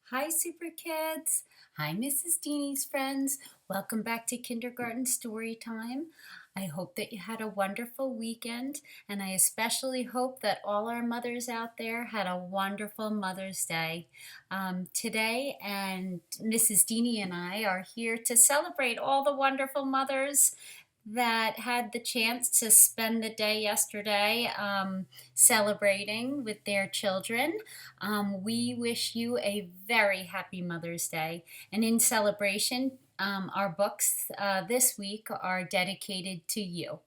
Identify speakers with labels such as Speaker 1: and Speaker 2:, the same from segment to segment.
Speaker 1: Hi, Super Kids. Hi, Mrs. Deeney's friends. Welcome back to Kindergarten Story Time. I hope that you had a wonderful weekend, and I especially hope that all our mothers out there had a wonderful Mother's Day. Today, and Mrs. Deeney and I are here to celebrate all the wonderful mothers that had the chance to spend the day yesterday celebrating with their children. We wish you a very happy Mother's Day. And in celebration, our books this week are dedicated to you.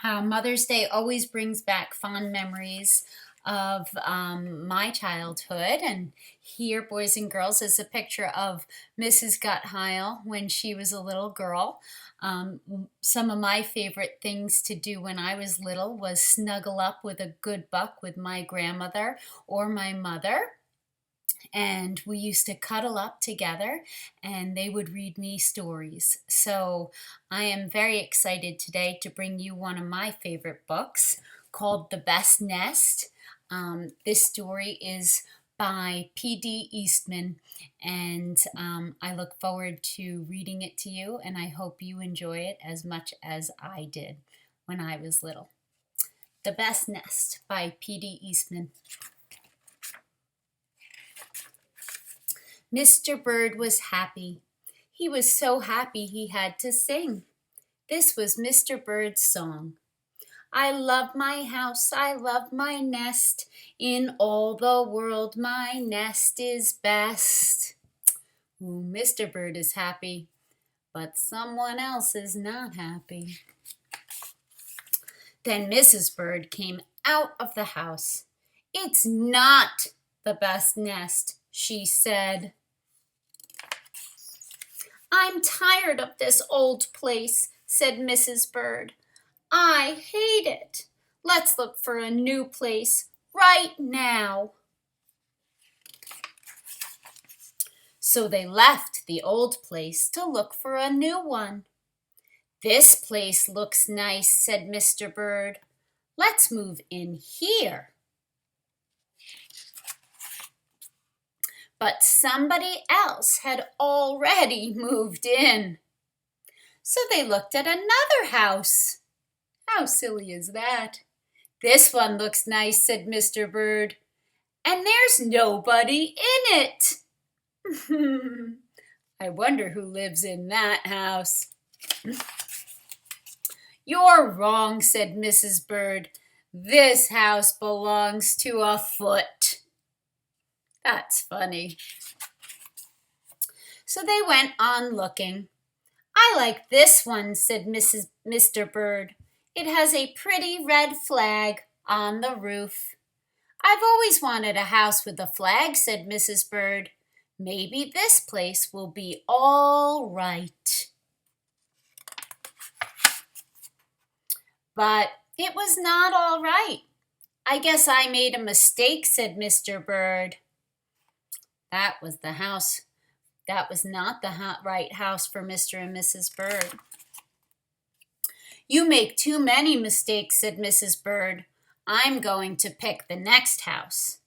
Speaker 1: Mother's Day always brings back fond memories of my childhood. And here, boys and girls, is a picture of Mrs. Guttheil when she was a little girl. Some of my favorite things to do when I was little was snuggle up with a good book with my grandmother or my mother. And we used to cuddle up together and they would read me stories. So I am very excited today to bring you one of my favorite books called The Best Nest. This story is by P.D. Eastman, and I look forward to reading it to you, and I hope you enjoy it as much as I did when I was little. The Best Nest by P.D. Eastman. Mr. Bird was happy. He was so happy he had to sing. This was Mr. Bird's song. I love my house, I love my nest. In all the world my nest is best. Ooh, Mr. Bird is happy, but someone else is not happy. Then Mrs. Bird came out of the house. It's not the best nest, she said. I'm tired of this old place, said Mrs. Bird. I hate it. Let's look for a new place right now. So they left the old place to look for a new one. This place looks nice, said Mr. Bird. Let's move in here. But somebody else had already moved in. So they looked at another house. How silly is that? This one looks nice, said Mr. Bird. And there's nobody in it. I wonder who lives in that house. You're wrong, said Mrs. Bird. This house belongs to a foot. That's funny. So they went on looking. I like this one, said Mr. Bird. It has a pretty red flag on the roof. I've always wanted a house with a flag, said Mrs. Bird. Maybe this place will be all right. But it was not all right. I guess I made a mistake, said Mr. Bird. That was the house. That was not the right house for Mr. and Mrs. Bird. You make too many mistakes, said Mrs. Bird. I'm going to pick the next house.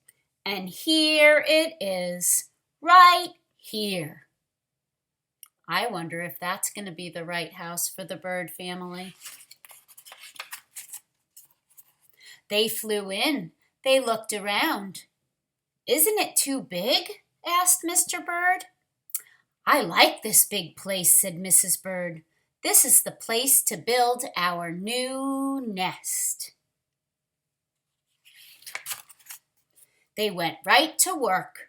Speaker 1: And here it is, right here. I wonder if that's going to be the right house for the Bird family. They flew in. They looked around. Isn't it too big? Asked Mr. Bird. I like this big place, said Mrs. Bird. This is the place to build our new nest. They went right to work.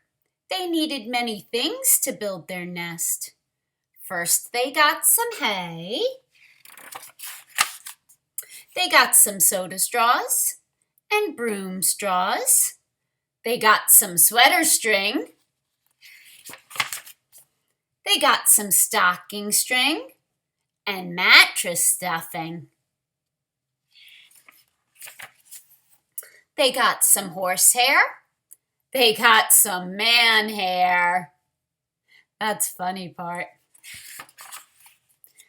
Speaker 1: They needed many things to build their nest. First, they got some hay. They got some soda straws and broom straws. They got some sweater string. They got some stocking string and mattress stuffing. They got some horsehair. They got some man hair. That's funny part.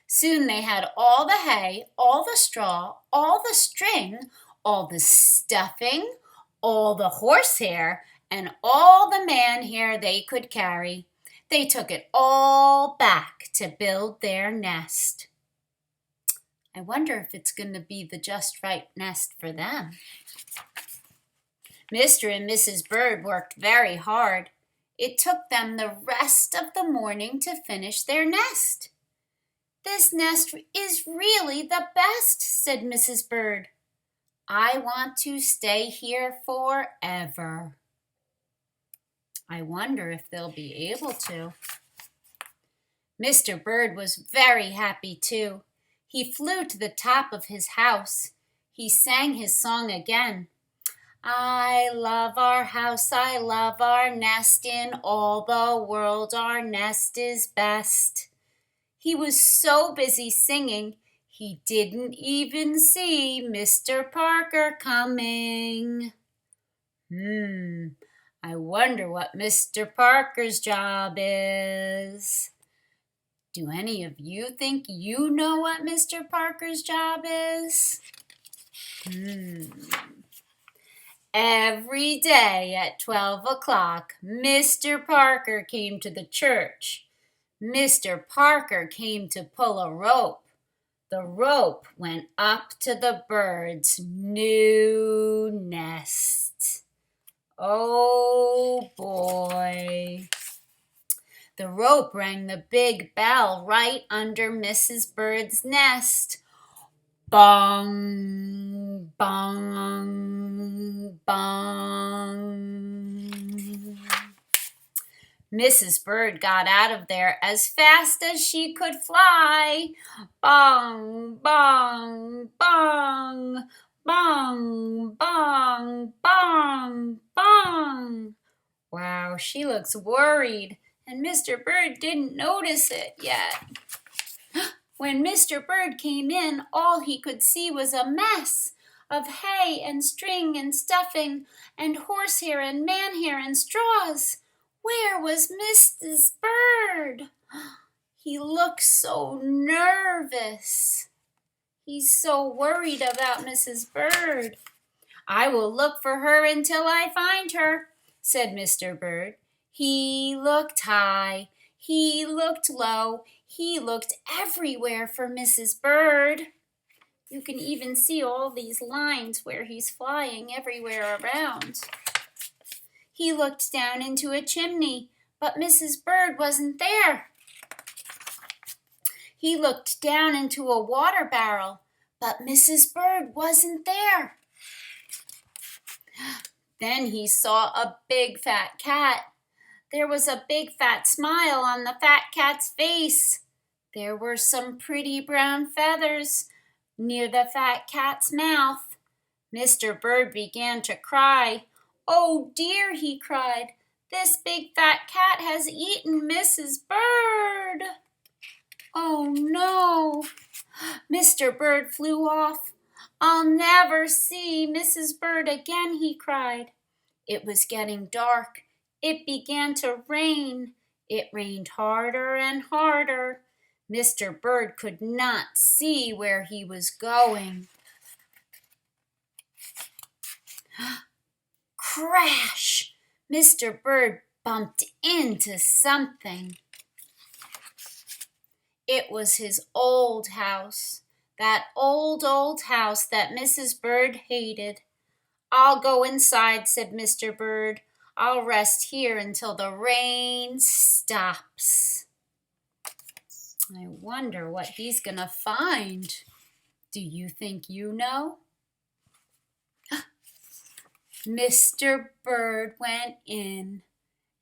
Speaker 1: Soon they had all the hay, all the straw, all the string, all the stuffing, all the horsehair, and all the man hair they could carry. They took it all back to build their nest. I wonder if it's going to be the just right nest for them. Mr. and Mrs. Bird worked very hard. It took them the rest of the morning to finish their nest. "This nest is really the best," said Mrs. Bird. "I want to stay here forever." I wonder if they'll be able to. Mr. Bird was very happy too. He flew to the top of his house. He sang his song again. "I love our house, I love our nest, in all the world our nest is best." He was so busy singing, he didn't even see Mr. Parker coming. I wonder what Mr. Parker's job is. Do any of you think you know what Mr. Parker's job is? Every day at 12 o'clock, Mr. Parker came to the church. Mr. Parker came to pull a rope. The rope went up to the bird's new nest. Oh boy. The rope rang the big bell right under Mrs. Bird's nest. Bong, bong, bong. Mrs. Bird got out of there as fast as she could fly. Bong, bong, bong, bong, bong, bong, bong. Wow, she looks worried, and Mr. Bird didn't notice it yet. When Mr. Bird came in, all he could see was a mess of hay and string and stuffing and horsehair and manhair and straws. Where was Mrs. Bird? He looked so nervous. He's so worried about Mrs. Bird. "I will look for her until I find her," said Mr. Bird. He looked high. He looked low. He looked everywhere for Mrs. Bird. You can even see all these lines where he's flying everywhere around. He looked down into a chimney, but Mrs. Bird wasn't there. He looked down into a water barrel, but Mrs. Bird wasn't there. Then he saw a big fat cat. There was a big fat smile on the fat cat's face. There were some pretty brown feathers near the fat cat's mouth. Mr. Bird began to cry. "Oh dear," he cried, "this big fat cat has eaten Mrs. Bird." Oh no! Mr. Bird flew off. "I'll never see Mrs. Bird again," he cried. It was getting dark. It began to rain. It rained harder and harder. Mr. Bird could not see where he was going. Crash! Mr. Bird bumped into something. It was his old house, that old house that Mrs. Bird hated. "I'll go inside," said Mr. Bird. "I'll rest here until the rain stops." I wonder what he's gonna find. Do you think you know? Mr. Bird went in,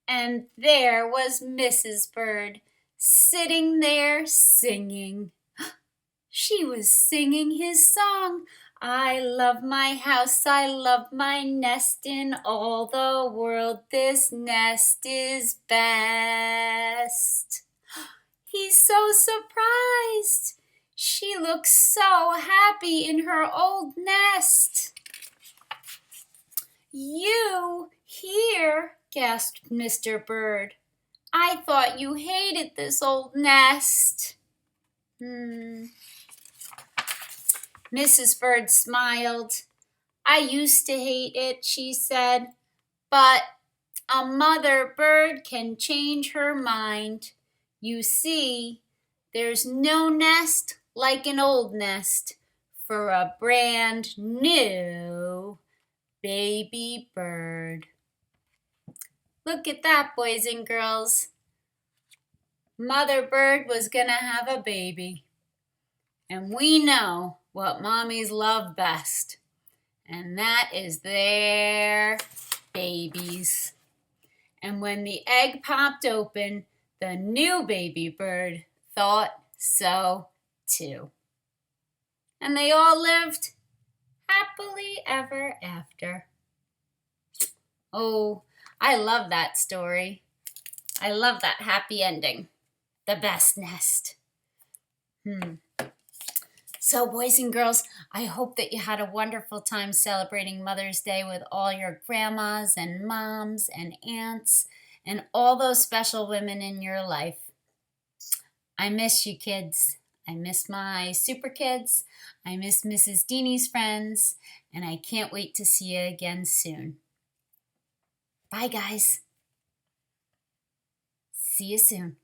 Speaker 1: and there was Mrs. Bird sitting there singing. She was singing his song. "I love my house, I love my nest, in all the world this nest is best." He's so surprised. She looks so happy in her old nest. "You here?" gasped Mr. Bird. "I thought you hated this old nest." Mrs. Bird smiled. "I used to hate it," she said, "but A mother bird can change her mind. You see, there's no nest like an old nest for a brand new baby bird. Look at that, boys and girls. Mother bird was gonna have a baby. And we know what mommies love best. And that is their babies. And when the egg popped open, the new baby bird thought so too. And they all lived happily ever after. Oh, I love that story. I love that happy ending. The best nest. So, boys and girls, I hope that you had a wonderful time celebrating Mother's Day with all your grandmas and moms and aunts and all those special women in your life. I miss you, kids. I miss my super kids. I miss Mrs. Deanie's friends, and I can't wait to see you again soon. Bye, guys. See you soon.